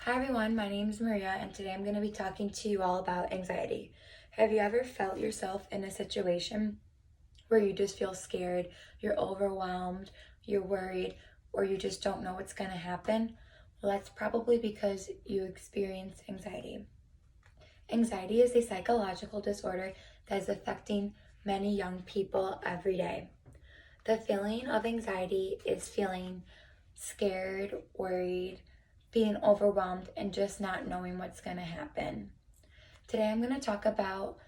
Hi everyone, my name is Maria and today I'm going to be talking to you all about anxiety. Have you ever felt yourself in a situation where you just feel scared, you're overwhelmed, you're worried, or you just don't know what's going to happen? Well, that's probably because you experience anxiety. Anxiety is a psychological disorder that is affecting many young people every day. The feeling of anxiety is feeling scared, worried, being overwhelmed, and just not knowing what's going to happen. Today, I'm going to talk about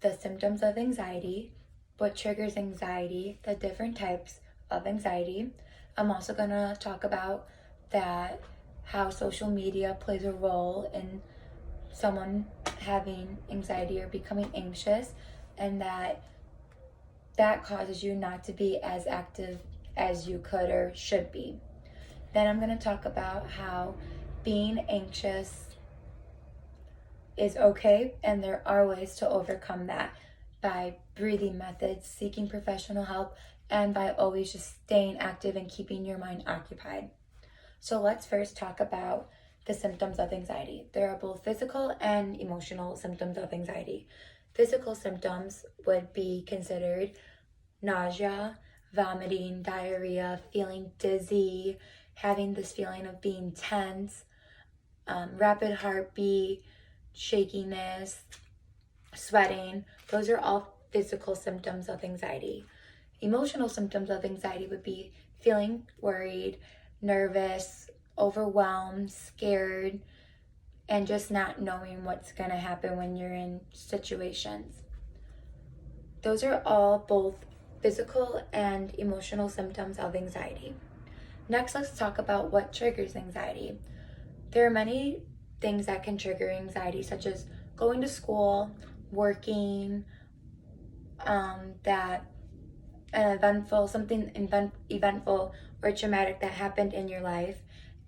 the symptoms of anxiety, what triggers anxiety, the different types of anxiety. I'm also going to talk about that how social media plays a role in someone having anxiety or becoming anxious, and that causes you not to be as active as you could or should be. Then I'm going to talk about how being anxious is okay and there are ways to overcome that by breathing methods, seeking professional help, and by always just staying active and keeping your mind occupied. So let's first talk about the symptoms of anxiety. There are both physical and emotional symptoms of anxiety. Physical symptoms would be considered nausea, vomiting, diarrhea, feeling dizzy, having this feeling of being tense, rapid heartbeat, shakiness, sweating. Those are all physical symptoms of anxiety. Emotional symptoms of anxiety would be feeling worried, nervous, overwhelmed, scared, and just not knowing what's going to happen when you're in situations. Those are all both physical and emotional symptoms of anxiety. Next, let's talk about what triggers anxiety. There are many things that can trigger anxiety, such as going to school, working, that something eventful or traumatic that happened in your life,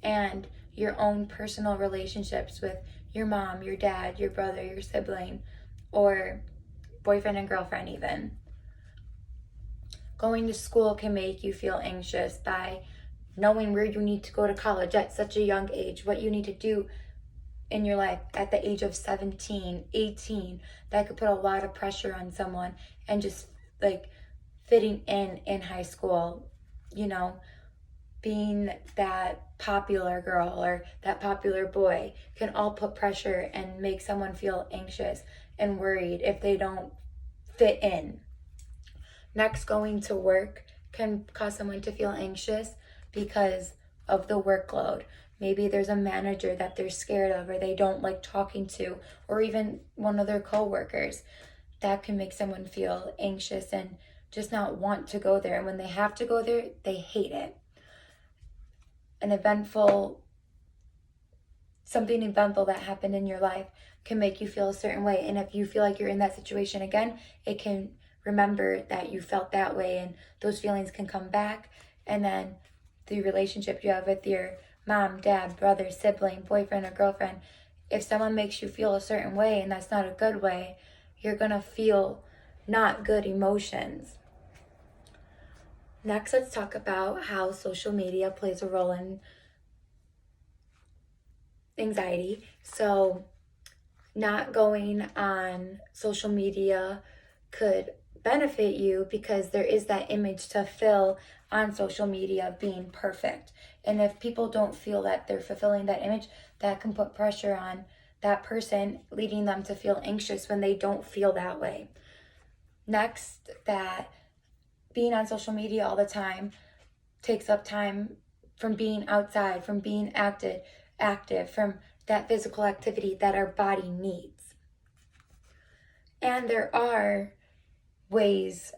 and your own personal relationships with your mom, your dad, your brother, your sibling, or boyfriend and girlfriend even. Going to school can make you feel anxious by knowing where you need to go to college at such a young age, what you need to do in your life at the age of 17, 18. That could put a lot of pressure on someone, and just like fitting in high school, being that popular girl or that popular boy can all put pressure and make someone feel anxious and worried if they don't fit in. Next, going to work can cause someone to feel anxious because of the workload. Maybe there's a manager that they're scared of or they don't like talking to, or even one of their coworkers. That can make someone feel anxious and just not want to go there. And when they have to go there, they hate it. Something eventful that happened in your life can make you feel a certain way. And if you feel like you're in that situation again, it can remember that you felt that way, and those feelings can come back. And then the relationship you have with your mom, dad, brother, sibling, boyfriend, or girlfriend, if someone makes you feel a certain way and that's not a good way, you're gonna feel not good emotions. Next, let's talk about how social media plays a role in anxiety. So, not going on social media could benefit you because there is that image to fill on social media being perfect. And if people don't feel that they're fulfilling that image, that can put pressure on that person, leading them to feel anxious when they don't feel that way. Next, that being on social media all the time takes up time from being outside, from being active, from that physical activity that our body needs. And there are ways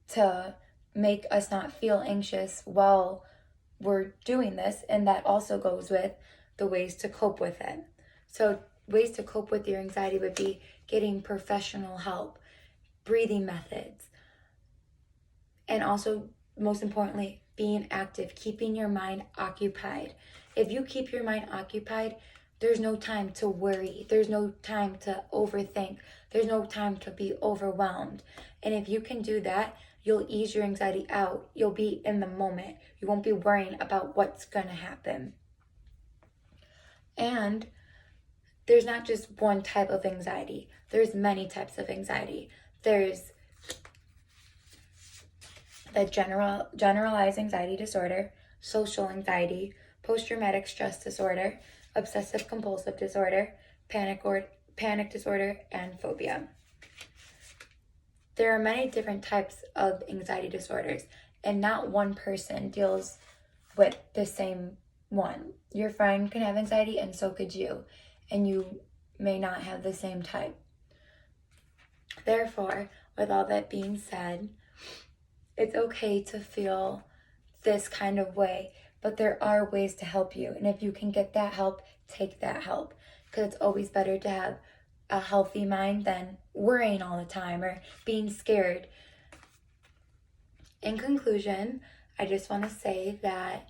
to make us not feel anxious while we're doing this, and that also goes with the ways to cope with it. So ways to cope with your anxiety would be getting professional help, breathing methods, and also, most importantly, being active, keeping your mind occupied. If you keep your mind occupied, there's no time to worry. There's no time to overthink. There's no time to be overwhelmed. And if you can do that, you'll ease your anxiety out. You'll be in the moment. You won't be worrying about what's going to happen. And there's not just one type of anxiety. There's many types of anxiety. There's the generalized anxiety disorder, social anxiety, post-traumatic stress disorder, obsessive compulsive disorder, panic disorder, and phobia. There are many different types of anxiety disorders, and not one person deals with the same one. Your friend can have anxiety, and so could you, and you may not have the same type. Therefore, with all that being said, it's okay to feel this kind of way, but there are ways to help you. And if you can get that help, take that help. Because it's always better to have a healthy mind than worrying all the time or being scared. In conclusion, I just want to say that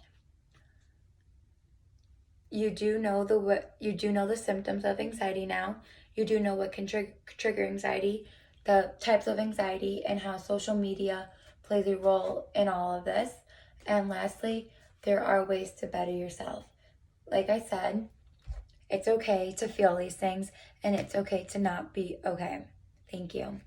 you do know the symptoms of anxiety now. You do know what can trigger anxiety, the types of anxiety, and how social media plays a role in all of this. And lastly, there are ways to better yourself. Like I said, it's okay to feel these things, and it's okay to not be okay. Thank you.